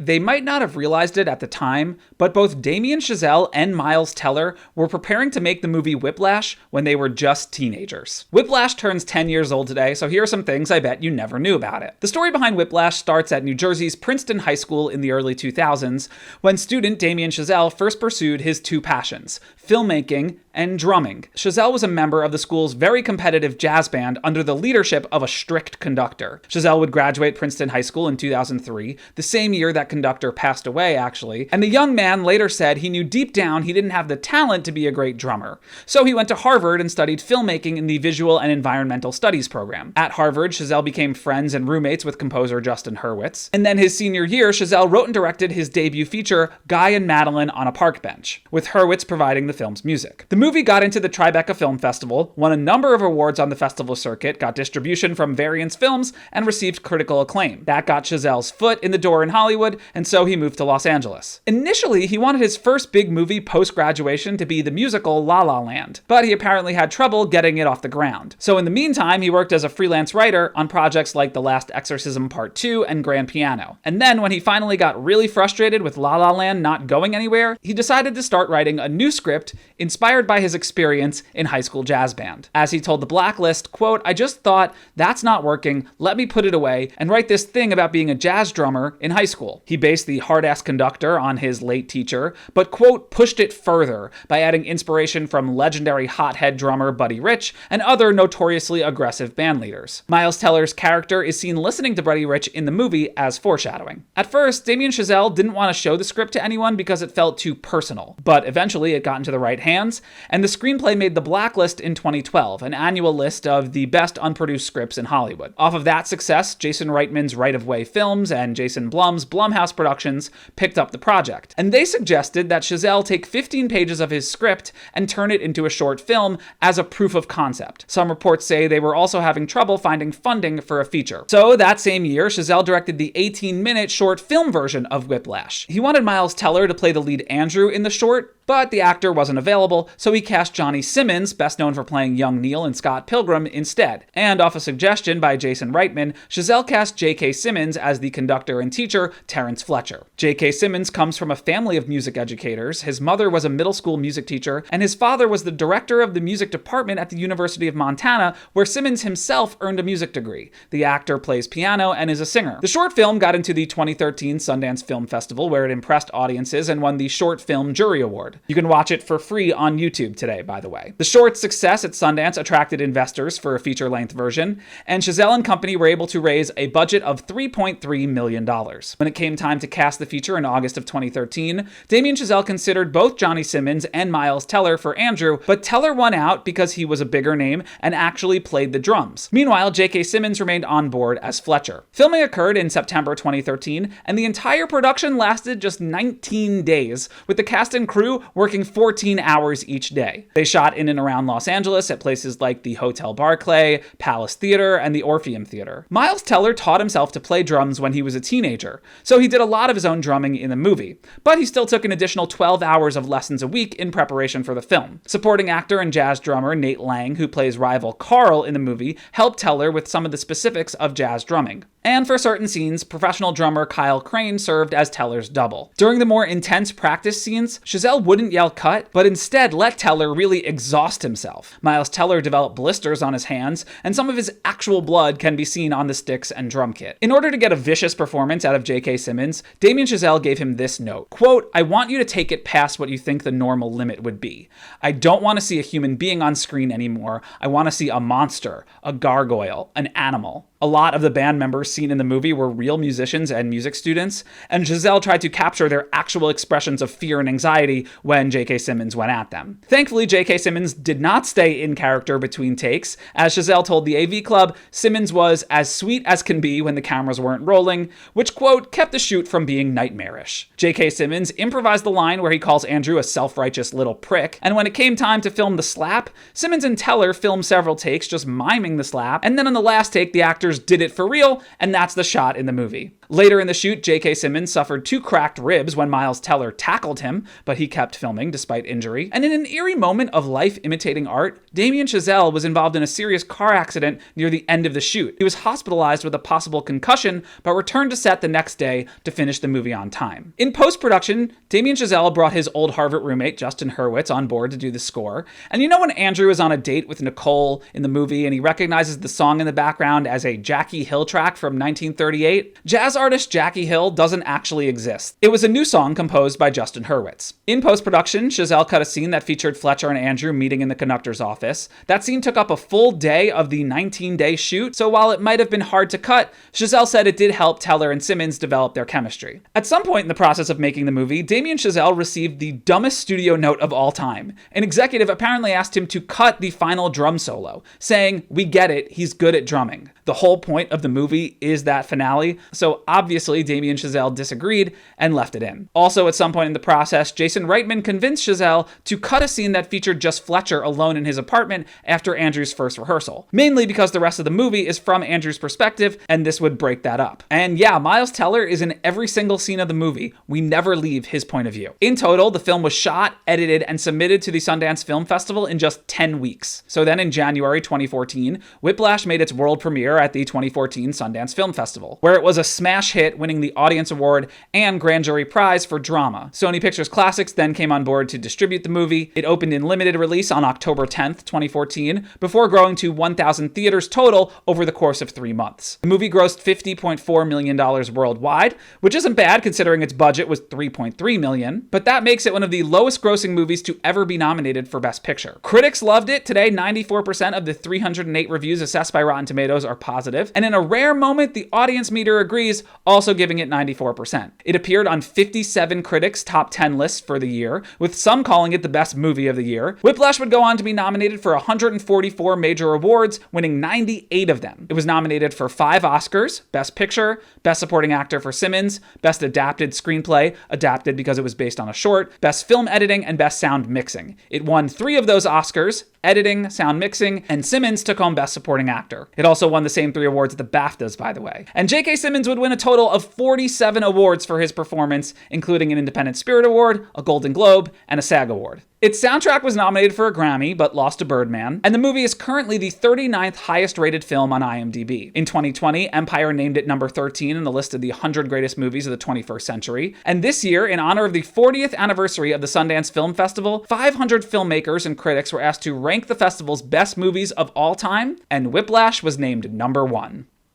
They might not have realized it at the time, but both Damien Chazelle and Miles Teller were preparing to make the movie Whiplash when they were just teenagers. Whiplash turns 10 years old today, so here are some things I bet you never knew about it. The story behind Whiplash starts at New Jersey's Princeton High School in the early 2000s, when student Damien Chazelle first pursued his two passions, filmmaking and drumming. Chazelle was a member of the school's very competitive jazz band under the leadership of a strict conductor. Chazelle would graduate Princeton High School in 2003, the same year that conductor passed away, actually, and the young man later said he knew deep down he didn't have the talent to be a great drummer. So he went to Harvard and studied filmmaking in the Visual and Environmental Studies program. At Harvard, Chazelle became friends and roommates with composer Justin Hurwitz, and then his senior year, Chazelle wrote and directed his debut feature, Guy and Madeline on a Park Bench, with Hurwitz providing the film's music. The movie got into the Tribeca Film Festival, won a number of awards on the festival circuit, got distribution from Variance Films, and received critical acclaim. That got Chazelle's foot in the door in Hollywood, and so he moved to Los Angeles. Initially, he wanted his first big movie post-graduation to be the musical La La Land, but he apparently had trouble getting it off the ground. So in the meantime, he worked as a freelance writer on projects like The Last Exorcism Part 2 and Grand Piano. And then when he finally got really frustrated with La La Land not going anywhere, he decided to start writing a new script inspired by his experience in high school jazz band. As he told The Blacklist, quote, "I just thought, that's not working, let me put it away and write this thing about being a jazz drummer in high school." He based the hard-ass conductor on his late teacher, but, quote, pushed it further by adding inspiration from legendary hothead drummer Buddy Rich and other notoriously aggressive band leaders. Miles Teller's character is seen listening to Buddy Rich in the movie as foreshadowing. At first, Damien Chazelle didn't want to show the script to anyone because it felt too personal, but eventually it got into the right hands, and the screenplay made The Blacklist in 2012, an annual list of the best unproduced scripts in Hollywood. Off of that success, Jason Reitman's Right of Way Films and Jason Blum's Blumhouse Productions picked up the project, and they suggested that Chazelle take 15 pages of his script and turn it into a short film as a proof of concept. Some reports say they were also having trouble finding funding for a feature. So that same year, Chazelle directed the 18-minute short film version of Whiplash. He wanted Miles Teller to play the lead Andrew in the short, but the actor wasn't available, so he cast Johnny Simmons, best known for playing young Neil in Scott Pilgrim, instead. And off a suggestion by Jason Reitman, Chazelle cast J.K. Simmons as the conductor and teacher, Terrence Fletcher. J.K. Simmons comes from a family of music educators. His mother was a middle school music teacher, and his father was the director of the music department at the University of Montana, where Simmons himself earned a music degree. The actor plays piano and is a singer. The short film got into the 2013 Sundance Film Festival, where it impressed audiences and won the Short Film Jury Award. You can watch it for free on YouTube today, by the way. The short's success at Sundance attracted investors for a feature-length version, and Chazelle and company were able to raise a budget of $3.3 million. When it came time to cast the feature in August of 2013, Damien Chazelle considered both Johnny Simmons and Miles Teller for Andrew, but Teller won out because he was a bigger name and actually played the drums. Meanwhile, J.K. Simmons remained on board as Fletcher. Filming occurred in September 2013, and the entire production lasted just 19 days, with the cast and crew working 14 hours each day. They shot in and around Los Angeles at places like the Hotel Barclay, Palace Theater, and the Orpheum Theater. Miles Teller taught himself to play drums when he was a teenager, so he did a lot of his own drumming in the movie, but he still took an additional 12 hours of lessons a week in preparation for the film. Supporting actor and jazz drummer Nate Lang, who plays rival Carl in the movie, helped Teller with some of the specifics of jazz drumming. And for certain scenes, professional drummer Kyle Crane served as Teller's double. During the more intense practice scenes, Chazelle wouldn't yell cut, but instead let Teller really exhaust himself. Miles Teller developed blisters on his hands, and some of his actual blood can be seen on the sticks and drum kit. In order to get a vicious performance out of J.K. Simmons, Damien Chazelle gave him this note, quote, "I want you to take it past what you think the normal limit would be. I don't want to see a human being on screen anymore. I want to see a monster, a gargoyle, an animal." A lot of the band members seen in the movie were real musicians and music students, and Chazelle tried to capture their actual expressions of fear and anxiety when J.K. Simmons went at them. Thankfully, J.K. Simmons did not stay in character between takes. As Chazelle told the AV Club, Simmons was as sweet as can be when the cameras weren't rolling, which, quote, kept the shoot from being nightmarish. J.K. Simmons improvised the line where he calls Andrew a self-righteous little prick, and when it came time to film the slap, Simmons and Teller filmed several takes just miming the slap, and then on the last take, the actors did it for real, and that's the shot in the movie. Later in the shoot, J.K. Simmons suffered 2 cracked ribs when Miles Teller tackled him, but he kept filming despite injury. And in an eerie moment of life imitating art, Damien Chazelle was involved in a serious car accident near the end of the shoot. He was hospitalized with a possible concussion, but returned to set the next day to finish the movie on time. In post-production, Damien Chazelle brought his old Harvard roommate, Justin Hurwitz, on board to do the score. And you know when Andrew is on a date with Nicole in the movie and he recognizes the song in the background as a Jackie Hill track from 1938? Jazz artist Jackie Hill doesn't actually exist. It was a new song composed by Justin Hurwitz. In post-production, Chazelle cut a scene that featured Fletcher and Andrew meeting in the conductor's office. That scene took up a full day of the 19-day shoot, so while it might have been hard to cut, Chazelle said it did help Teller and Simmons develop their chemistry. At some point in the process of making the movie, Damien Chazelle received the dumbest studio note of all time. An executive apparently asked him to cut the final drum solo, saying, "We get it, he's good at drumming." The whole point of the movie is that finale, so obviously Damien Chazelle disagreed and left it in. Also, at some point in the process, Jason Reitman convinced Chazelle to cut a scene that featured just Fletcher alone in his apartment after Andrew's first rehearsal, mainly because the rest of the movie is from Andrew's perspective, and this would break that up. And yeah, Miles Teller is in every single scene of the movie. We never leave his point of view. In total, the film was shot, edited, and submitted to the Sundance Film Festival in just 10 weeks. So then in January 2014, Whiplash made its world premiere at the 2014 Sundance Film Festival, where it was a smash hit, winning the Audience Award and Grand Jury Prize for Drama. Sony Pictures Classics then came on board to distribute the movie. It opened in limited release on October 10th, 2014, before growing to 1,000 theaters total over the course of 3 months. The movie grossed $50.4 million worldwide, which isn't bad considering its budget was $3.3 million, but that makes it one of the lowest grossing movies to ever be nominated for Best Picture. Critics loved it. Today, 94% of the 308 reviews assessed by Rotten Tomatoes are positive, and in a rare moment, the audience meter agrees, also giving it 94%. It appeared on 57 critics' top 10 lists for the year, with some calling it the best movie of the year. Whiplash would go on to be nominated for 144 major awards, winning 98 of them. It was nominated for 5 Oscars: Best Picture, Best Supporting Actor for Simmons, Best Adapted Screenplay, adapted because it was based on a short, Best Film Editing, and Best Sound Mixing. It won 3 of those Oscars: editing, sound mixing, and Simmons took home Best Supporting Actor. It also won the same 3 awards at the BAFTAs, by the way. And J.K. Simmons would win a total of 47 awards for his performance, including an Independent Spirit Award, a Golden Globe, and a SAG Award. Its soundtrack was nominated for a Grammy, but lost to Birdman, and the movie is currently the 39th highest-rated film on IMDb. In 2020, Empire named it number 13 in the list of the 100 greatest movies of the 21st century, and this year, in honor of the 40th anniversary of the Sundance Film Festival, 500 filmmakers and critics were asked to rank the festival's best movies of all time, and Whiplash was named number 1.